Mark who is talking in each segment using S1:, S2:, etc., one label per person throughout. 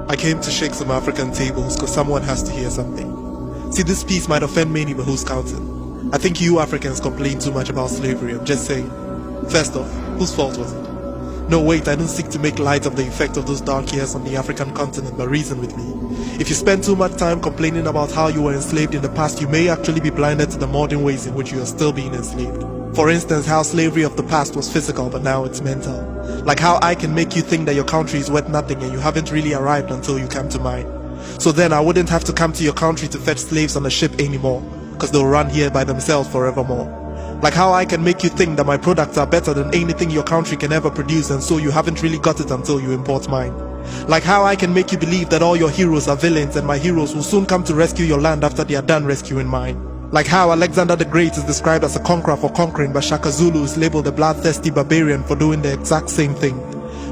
S1: I came to shake some African tables because someone has to hear something. See, this piece might offend many, but who's counting? I think you Africans complain too much about slavery. I'm just saying. First off, whose fault was it? No, wait, I don't seek to make light of the effect of those dark years on the African continent, but reason with me. If you spend too much time complaining about how you were enslaved in the past, you may actually be blinded to the modern ways in which you are still being enslaved. For instance, how slavery of the past was physical, but now it's mental. Like how I can make you think that your country is worth nothing and you haven't really arrived until you come to mine. So then I wouldn't have to come to your country to fetch slaves on a ship anymore, because they'll run here by themselves forevermore. Like how I can make you think that my products are better than anything your country can ever produce, and so you haven't really got it until you import mine. Like how I can make you believe that all your heroes are villains and my heroes will soon come to rescue your land after they are done rescuing mine. Like how Alexander the Great is described as a conqueror for conquering, but Shaka Zulu is labeled a bloodthirsty barbarian for doing the exact same thing.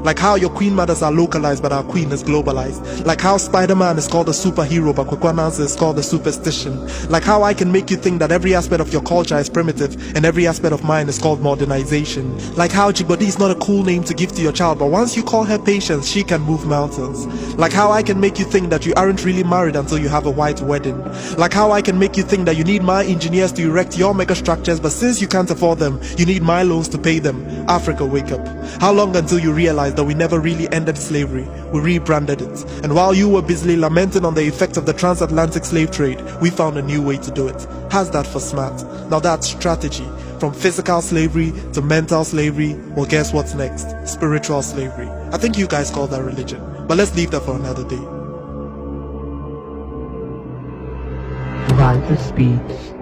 S1: Like how your queen mothers are localized but our queen is globalized. Like how Spider-Man is called a superhero but Kwekwananza is called a superstition. Like how I can make you think that every aspect of your culture is primitive and every aspect of mine is called modernization. Like how Jigbodi is not a cool name to give to your child, but once you call her Patience, she can move mountains. Like how I can make you think that you aren't really married until you have a white wedding. Like how I can make you think that you need my engineers to erect your mega structures, but since you can't afford them, you need my loans to pay them. Africa, wake up. How long until you realize that we never really ended slavery, we rebranded it, and while you were busily lamenting on the effects of the transatlantic slave trade, we found a new way to do it. How's that for smart? Now that's strategy. From physical slavery to mental slavery, well, guess what's next? Spiritual slavery. I think you guys call that religion, but let's leave that for another day.
S2: Writer speaks.